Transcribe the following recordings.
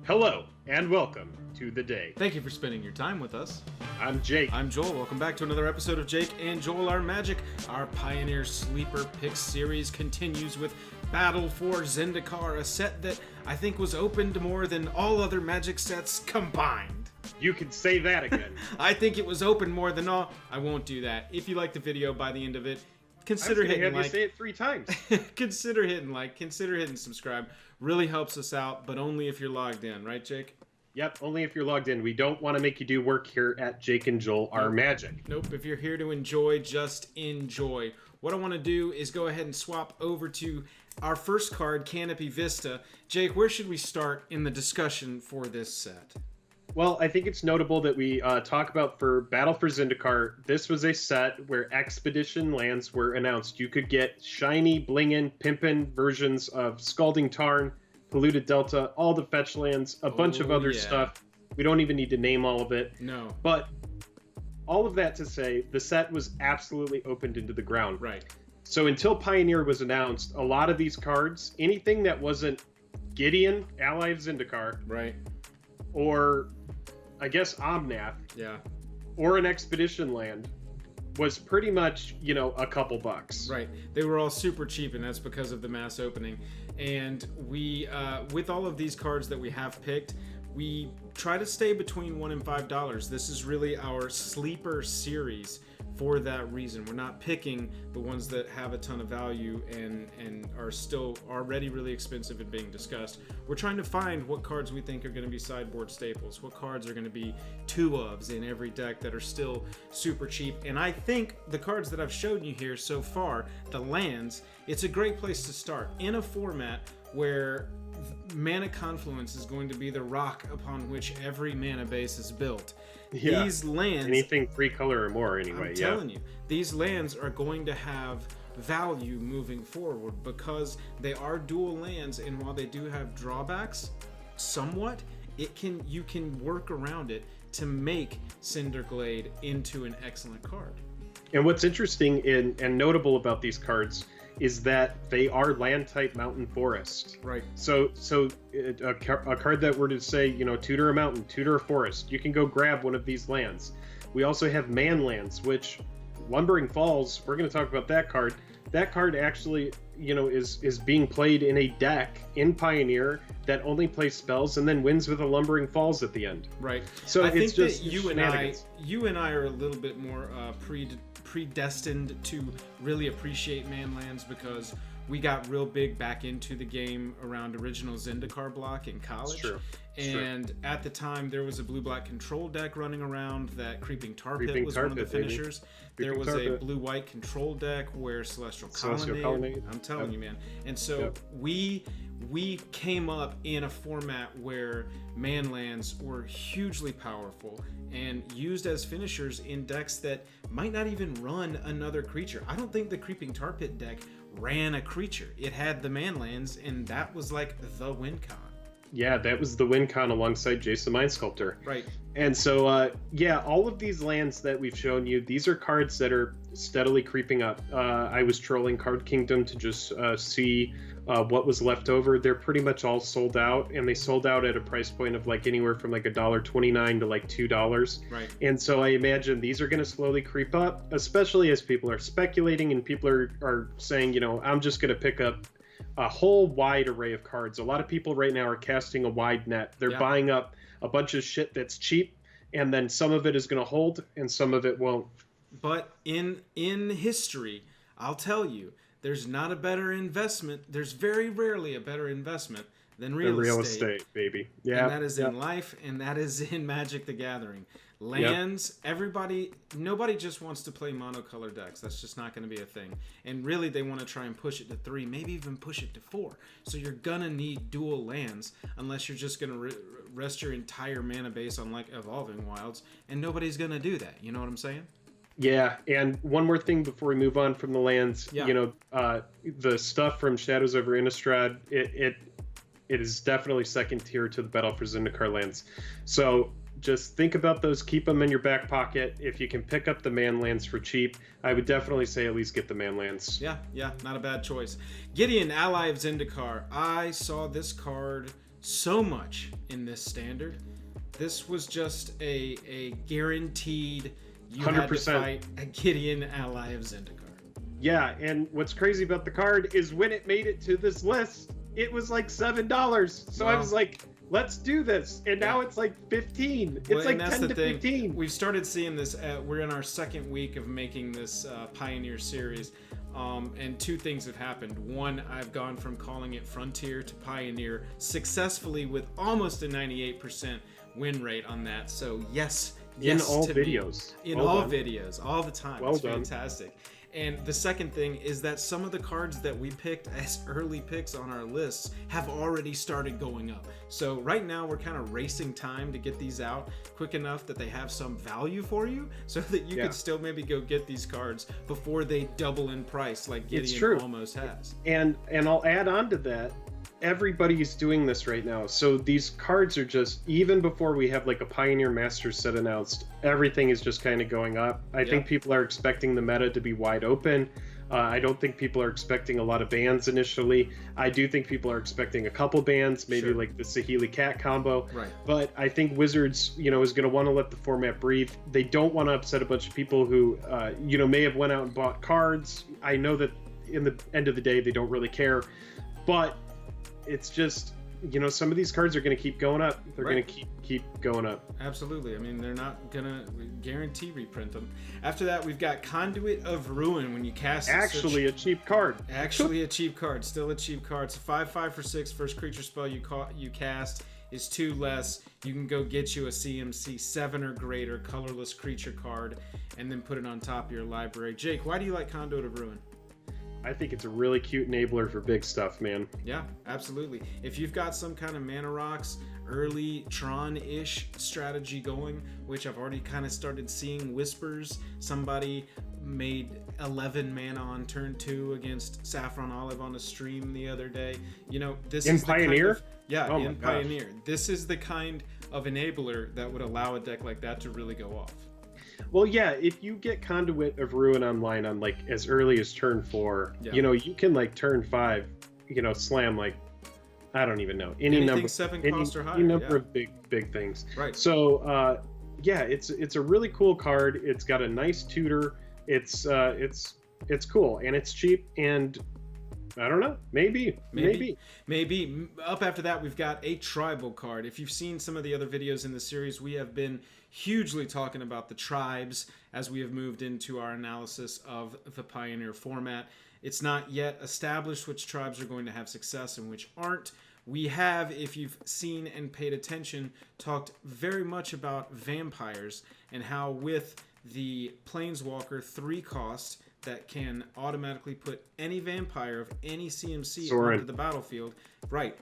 Hello, and welcome to The Day. Thank you for spending your time with us. I'm Jake. I'm Joel. Welcome back to another episode of Jake and Joel Are Magic. Our Pioneer Sleeper Picks series continues with Battle for Zendikar, a set that I think was opened more than all other Magic sets combined. You can say that again. I think it was open more than all. I won't do that. If you like the video by the end of it, consider hitting like. You say it 3 times. Consider hitting like. Consider hitting subscribe. Really helps us out, but only if you're logged in, right, Jake? Yep, only if you're logged in. We don't want to make you do work here at Jake and Joel Are Magic. Nope, if you're here to enjoy, just enjoy. What I want to do is go ahead and swap over to our first card, Canopy Vista. Jake, where should we start in the discussion for this set? Well, I think it's notable that we talk about for Battle for Zendikar, this was a set where expedition lands were announced. You could get shiny, blingin', pimpin' versions of Scalding Tarn, Polluted Delta, all the fetch lands, a bunch of other stuff. We don't even need to name all of it. No. But all of that to say, the set was absolutely opened into the ground. Right. So until Pioneer was announced, a lot of these cards, anything that wasn't Gideon, Ally of Zendikar, right, or I guess Omnath, yeah, or an expedition land, was pretty much, you know, a couple bucks. Right. They were all super cheap, and that's because of the mass opening. And we, with all of these cards that we have picked, we try to stay between $1 and $5. This is really our sleeper series for that reason. We're not picking the ones that have a ton of value and are still already really expensive and being discussed. We're trying to find what cards we think are going to be sideboard staples, what cards are going to be 2-ofs in every deck that are still super cheap. And I think the cards that I've shown you here so far, the lands, it's a great place to start in a format where Mana Confluence is going to be the rock upon which every mana base is built. Yeah. These lands, anything 3 color or more anyway. I'm telling you, these lands are going to have value moving forward because they are dual lands, and while they do have drawbacks somewhat, you can work around it to make Cinderglade into an excellent card. And what's interesting and notable about these cards is that they are land type mountain forest. Right. So a card that were to say, you know, tutor a mountain, tutor a forest, you can go grab one of these lands. We also have Manlands, which Lumbering Falls, we're going to talk about that card. That card actually, you know, is being played in a deck in Pioneer that only plays spells and then wins with a Lumbering Falls at the end. Right. So I it's think just that you and I are a little bit more predestined to really appreciate Manlands because we got real big back into the game around original Zendikar block in college. True. And at the time, there was a blue-black control deck running around that Creeping Tar Pit was one of the finishers. There was a blue-white control deck where Celestial Colonnade. I'm telling you, man. And so we came up in a format where Manlands were hugely powerful and used as finishers in decks that might not even run another creature. I don't think the Creeping Tar Pit deck ran a creature. It had the Manlands, and that was like the win con. Yeah, that was the win con alongside Jason Mind Sculptor. Right. And so, yeah, all of these lands that we've shown you, these are cards that are steadily creeping up. I was trolling Card Kingdom to just see what was left over. They're pretty much all sold out, and they sold out at a price point of like anywhere from like $1.29 to like $2. Right. And so I imagine these are going to slowly creep up, especially as people are speculating and people are saying, you know, I'm just going to pick up a whole wide array of cards. A lot of people right now are casting a wide net. They're buying up a bunch of shit that's cheap, and then some of it is going to hold and some of it won't. But in history, I'll tell you, there's not a better investment. There's very rarely a better investment than real estate, baby. Yeah. And that is in life, and that is in Magic the Gathering. Lands, nobody just wants to play monocolor decks. That's just not going to be a thing. And really, they want to try and push it to 3, maybe even push it to 4. So you're going to need dual lands unless you're just going to rest your entire mana base on like Evolving Wilds, and nobody's going to do that. You know what I'm saying? Yeah, and one more thing before we move on from the lands, you know, the stuff from Shadows over Innistrad, it is definitely second tier to the Battle for Zendikar lands. So just think about those, keep them in your back pocket. If you can pick up the Manlands for cheap, I would definitely say at least get the Manlands. Yeah, not a bad choice. Gideon, Ally of Zendikar. I saw this card so much in this standard. This was just a guaranteed you 100%. Had to fight a Gideon ally of Zendikar. Yeah, and what's crazy about the card is when it made it to this list, it was like $7. So I was like, let's do this. And now it's like 15. It's like 10 to 15. We've started seeing this. We're in our second week of making this Pioneer series. And two things have happened. One, I've gone from calling it Frontier to Pioneer successfully with almost a 98% win rate on that. So yes, in all videos. In all videos, all the time. Well it's done. Fantastic. And the second thing is that some of the cards that we picked as early picks on our lists have already started going up. So right now we're kind of racing time to get these out quick enough that they have some value for you so that you could still maybe go get these cards before they double in price like Gideon almost has. And I'll add on to that. Everybody's doing this right now. So these cards are just, even before we have like a Pioneer Masters set announced, everything is just kind of going up. I think people are expecting the meta to be wide open. I don't think people are expecting a lot of bans initially. I do think people are expecting a couple bans, maybe like the Saheeli Cat combo. Right. But I think Wizards, is going to want to let the format breathe. They don't want to upset a bunch of people who, may have went out and bought cards. I know that in the end of the day, they don't really care. But it's just, some of these cards are going to keep going up. They're going to keep going up. Absolutely. I mean, they're not going to guarantee reprint them. After that, we've got Conduit of Ruin when you cast it. Actually a cheap card. Actually a cheap card. Still a cheap card. It's a 5/5 for 6. First creature spell you cast is 2 less. You can go get you a CMC 7 or greater colorless creature card and then put it on top of your library. Jake, why do you like Conduit of Ruin? I think it's a really cute enabler for big stuff, man. Yeah, absolutely. If you've got some kind of Mana Rocks early Tron-ish strategy going, which I've already kind of started seeing whispers, somebody made 11 mana on turn 2 against Saffron Olive on a stream the other day. This in is Pioneer? In Pioneer. This is the kind of enabler that would allow a deck like that to really go off. Well, yeah, if you get Conduit of Ruin online on like as early as turn 4, you can like turn 5, slam like, I don't even know, any number of big things. Right. So it's a really cool card. It's got a nice tutor. It's cool and it's cheap, and I don't know, maybe. Up after that, we've got a tribal card. If you've seen some of the other videos in the series, we have been hugely talking about the tribes as we have moved into our analysis of the Pioneer format. It's not yet established which tribes are going to have success and which aren't. We have, if you've seen and paid attention, talked very much about vampires and how with the Planeswalker 3 cost that can automatically put any vampire of any CMC onto the battlefield,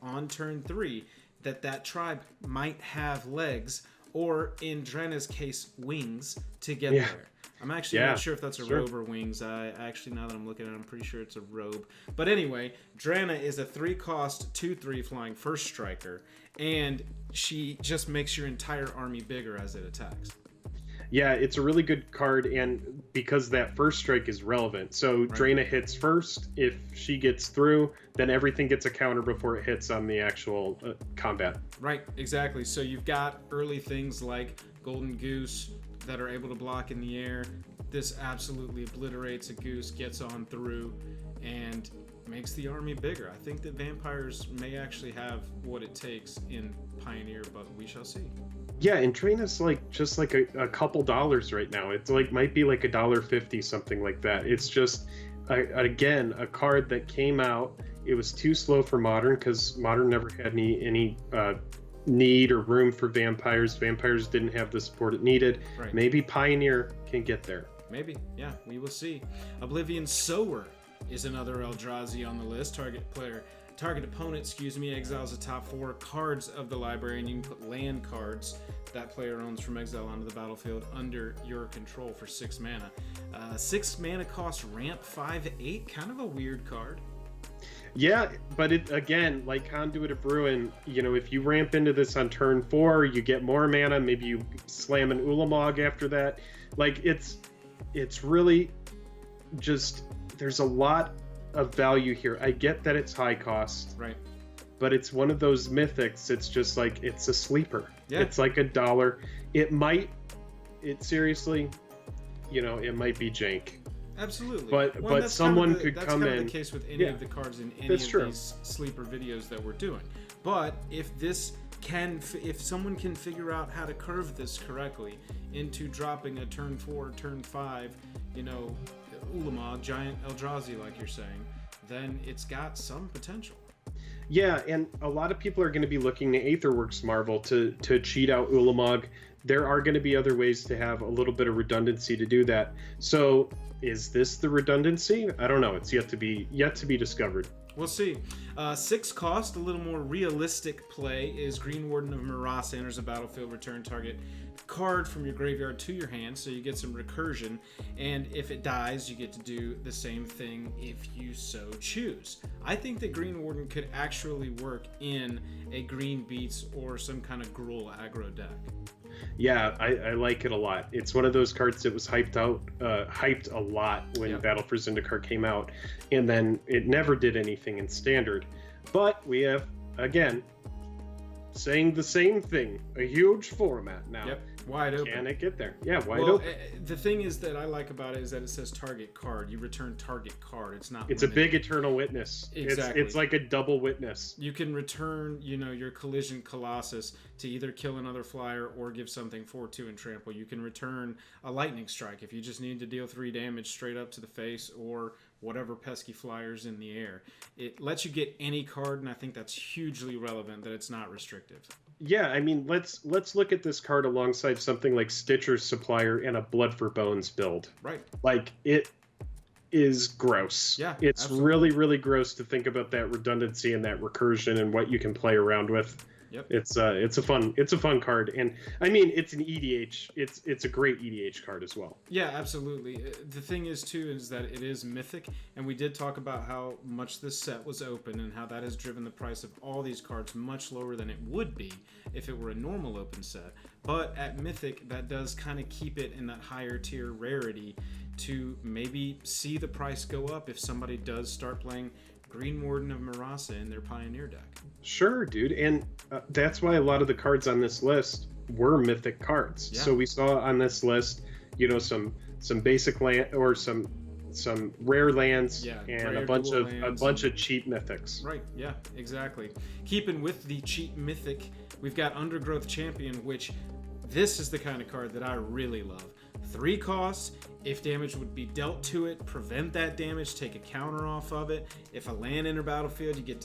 on turn 3, that tribe might have legs, or in Drena's case, wings to get there. I'm actually not sure if that's a robe or wings. Actually, now that I'm looking at it, I'm pretty sure it's a robe. But anyway, Drena is a 3-cost, 2/3 flying first striker, and she just makes your entire army bigger as it attacks. Yeah, it's a really good card, and because that first strike is relevant. So Drena hits first. If she gets through, then everything gets a counter before it hits on the actual combat. Right, exactly. So you've got early things like Golden Goose that are able to block in the air. This absolutely obliterates a goose, gets on through, and makes the army bigger. I think that vampires may actually have what it takes in Pioneer, but we shall see. Yeah, and Drena's just a couple dollars right now. It's might be like $1.50, something like that. It's just again a card that came out. It was too slow for Modern because Modern never had any need or room for vampires. Vampires didn't have the support it needed. Right. Maybe Pioneer can get there. Maybe, yeah, we will see. Oblivion Sower is another Eldrazi on the list. Target opponent, exiles the top 4 cards of the library, and you can put land cards that player owns from exile onto the battlefield under your control for 6 mana. 6 mana cost, ramp 5/8, kind of a weird card. Yeah, but it again, like Conduit of Ruin, if you ramp into this on turn 4, you get more mana. Maybe you slam an Ulamog after that. It's really just, there's a lot of value here. I get that it's high cost. Right. but it's one of those mythics. It's just like, it's a sleeper. Yeah. It's like $1. It seriously, it might be jank. Absolutely. But someone could come in. That's kind of the case with any of the cards in any of these sleeper videos that we're doing. But if someone can figure out how to curve this correctly into dropping a turn 4, turn 5, Ulamog, giant Eldrazi, like you're saying, then it's got some potential. Yeah, and a lot of people are going to be looking at Aetherworks Marvel to cheat out Ulamog. There are going to be other ways to have a little bit of redundancy to do that. So, is this the redundancy? I don't know. It's yet to be discovered. We'll see. 6 cost, a little more realistic play, is Green Warden of Marasa enters a battlefield, return target card from your graveyard to your hand, so you get some recursion, and if it dies, you get to do the same thing if you so choose. I think that Green Warden could actually work in a green beats or some kind of Gruul aggro deck. Yeah, I like it a lot. It's one of those cards that was hyped a lot when Battle for Zendikar came out, and then it never did anything in Standard. But we have, again, saying the same thing, a huge format now. Yep, wide open. Can it get there? Yeah, wide open. The thing is that I like about it is that it says target card. You return target card. It's not. It's limited. A big eternal witness. Exactly. It's like a double witness. You can return, your Collision Colossus to either kill another flyer or give something 4/2 and trample. You can return a lightning strike if you just need to deal 3 damage straight up to the face or whatever pesky flyers in the air. It lets you get any card, and I think that's hugely relevant that it's not restrictive. Yeah, I mean, let's look at this card alongside something like Stitcher's Supplier and a Blood for Bones build. Right. Like, it is gross. Yeah, it's absolutely. really, really gross to think about that redundancy and that recursion and what you can play around with. Yep. It's a fun card, and I mean, it's an EDH. It's a great EDH card as well. Yeah, absolutely. The thing is too is that it is mythic, and we did talk about how much this set was open and how that has driven the price of all these cards much lower than it would be if it were a normal open set. But at mythic, that does kind of keep it in that higher tier rarity to maybe see the price go up if somebody does start playing Green Warden of Marasa in their Pioneer deck. Sure, dude, and that's why a lot of the cards on this list were mythic cards. Yeah. So we saw on this list, some basic land or some rare lands, and a bunch of cheap mythics. Right. Yeah. Exactly. Keeping with the cheap mythic, we've got Undergrowth Champion, which this is the kind of card that I really love. 3 costs. If damage would be dealt to it, prevent that damage, take a counter off of it. If a land enter battlefield, you get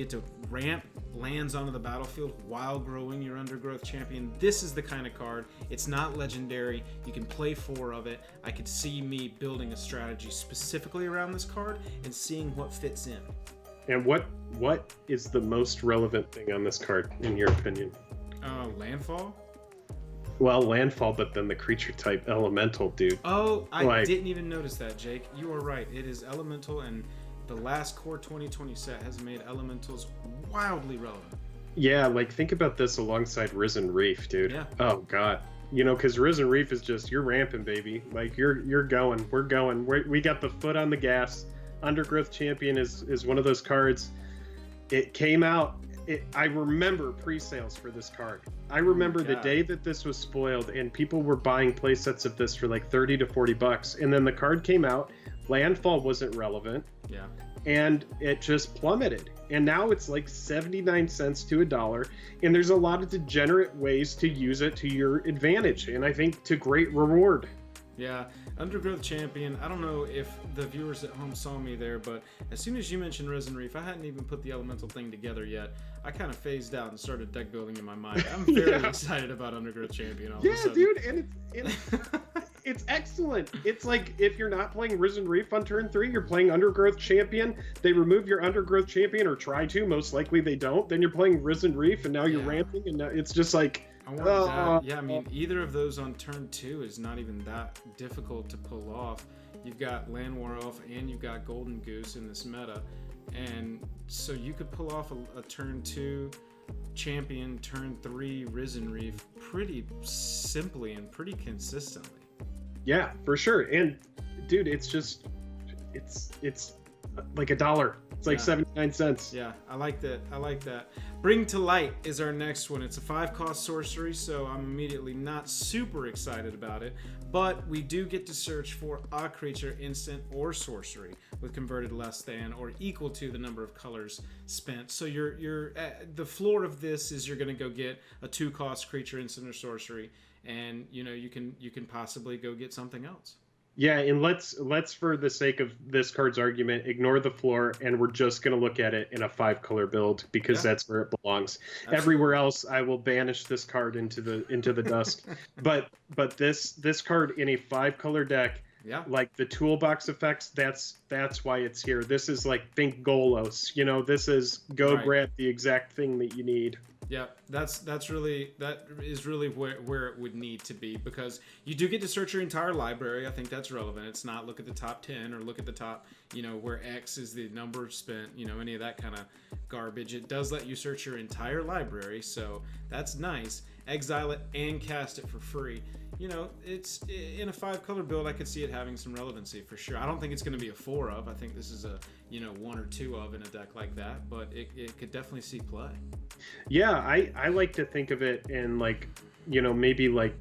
to ramp lands onto the battlefield while growing your Undergrowth Champion. This is the kind of card. It's not legendary. You can play 4 of it. I could see me building a strategy specifically around this card and seeing what fits in. And what is the most relevant thing on this card, in your opinion? Landfall? Well, landfall, but then the creature type elemental, dude. Oh, I didn't even notice that, Jake. You are right. It is elemental, and the last Core 2020 set has made elementals wildly relevant. Yeah, like think about this alongside Risen Reef, dude. Yeah. Oh god. Because Risen Reef is just, you're ramping, baby. Like you're going. We're going. We got the foot on the gas. Undergrowth Champion is one of those cards. It came out. I remember pre-sales for this card. I remember the day that this was spoiled, and people were buying play sets of this for like $30 to $40, and then the card came out. Landfall wasn't relevant. Yeah. And it just plummeted. And now it's like 79 cents to $1, and there's a lot of degenerate ways to use it to your advantage, and I think to great reward. Yeah, Undergrowth Champion, I don't know if the viewers at home saw me there, but as soon as you mentioned Risen Reef, I hadn't even put the elemental thing together yet. I kind of phased out and started deck building in my mind. I'm very excited about Undergrowth Champion all of a sudden. Dude, and it's excellent. It's like, if you're not playing Risen Reef on turn 3, you're playing Undergrowth Champion. They remove your Undergrowth Champion, or try to. Most likely they don't. Then you're playing Risen Reef, and now you're ramping, and now it's just like... I want that. Yeah, I mean, either of those on turn 2 is not even that difficult to pull off. You've got Land War Elf and you've got Golden Goose in this meta, and so you could pull off a turn 2 champion, turn 3 Risen Reef pretty simply and pretty consistently. Yeah, for sure. And dude, it's like $1. It's like 79 cents. Yeah, I like that. I like that. Bring to Light is our next one. It's a 5-cost sorcery, so I'm immediately not super excited about it. But we do get to search for a creature, instant or sorcery, with converted less than or equal to the number of colors spent. So you're the floor of this is you're going to go get a 2-cost creature, instant or sorcery, and you can possibly go get something else. Yeah, and let's for the sake of this card's argument, ignore the floor, and we're just going to look at it in a 5-color build because that's where it belongs. Absolutely. Everywhere else, I will banish this card into the dust. But this card in a 5-color deck, like the toolbox effects, that's why it's here. This is like, think Golos. This is grab the exact thing that you need. Yeah, that is really where it would need to be, because you do get to search your entire library. I think that's relevant. It's not look at the top 10 or look at the top, where X is the number spent, any of that kind of garbage. It does let you search your entire library, so that's nice. Exile it and cast it for free. It's in a 5-color build. I could see it having some relevancy for sure. I don't think it's going to be a 4 of. I think this is a 1 or 2 of in a deck like that, but it could definitely see play. Yeah, I like to think of it in maybe like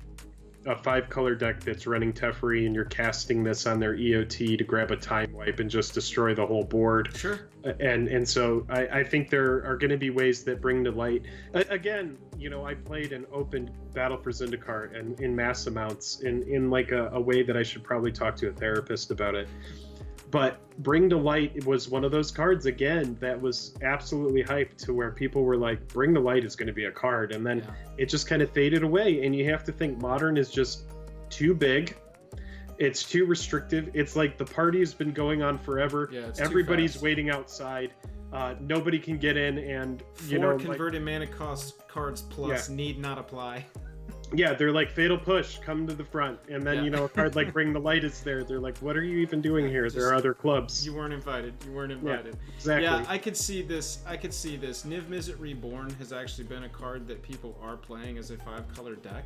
a 5-color deck that's running Teferi, and you're casting this on their EOT to grab a time wipe and just destroy the whole board. Sure. And so I think there are going to be ways that Bring to Light. Again, I played an open Battle for Zendikar and in mass amounts in like a way that I should probably talk to a therapist about it. But Bring to Light was one of those cards, again, that was absolutely hyped to where people were like, Bring to Light is going to be a card. And then it just kind of faded away. And you have to think Modern is just too big. It's too restrictive. It's like the party has been going on forever. Yeah, everybody's waiting outside. Nobody can get in. And, 4 converted mana cost cards plus need not apply. Yeah, they're like, Fatal Push, come to the front. And then, a card like Bring the Light is there. They're like, what are you even doing here? There are other clubs. You weren't invited. Yeah, exactly. Yeah, I could see this. Niv Mizzet Reborn has actually been a card that people are playing as a 5-color deck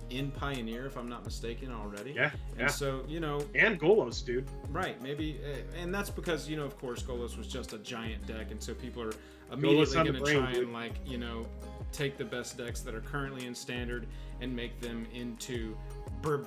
in Pioneer, if I'm not mistaken, already. Yeah. And so, And Golos, dude. Right, maybe. And that's because, of course, Golos was just a giant deck. And so people are immediately going to try and, take the best decks that are currently in Standard and make them into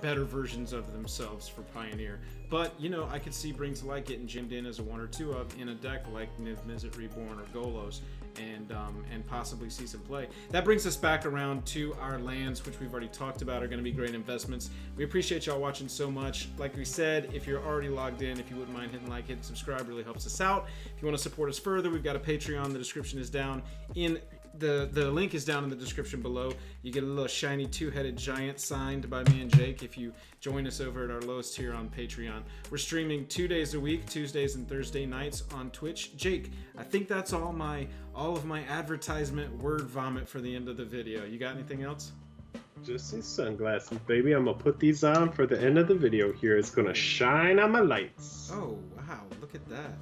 better versions of themselves for Pioneer. But, I could see Bring to Light getting gemmed in as a 1 or 2 of in a deck like Niv Mizzet Reborn or Golos, and possibly see some play. That brings us back around to our lands, which we've already talked about are going to be great investments. We appreciate y'all watching so much. Like we said, if you're already logged in, if you wouldn't mind hitting like, hitting subscribe, really helps us out. If you want to support us further, we've got a Patreon. The description is down in the link is down in the description below. You get a little shiny 2-headed giant signed by me and Jake if you join us over at our lowest tier on Patreon. We're streaming 2 days a week, Tuesdays and Thursday nights on Twitch. Jake, I think that's all of my advertisement word vomit for the end of the video. You got anything else? Just these sunglasses, baby. I'm gonna put these on for the end of the video here. It's gonna shine on my lights. Oh wow, look at that.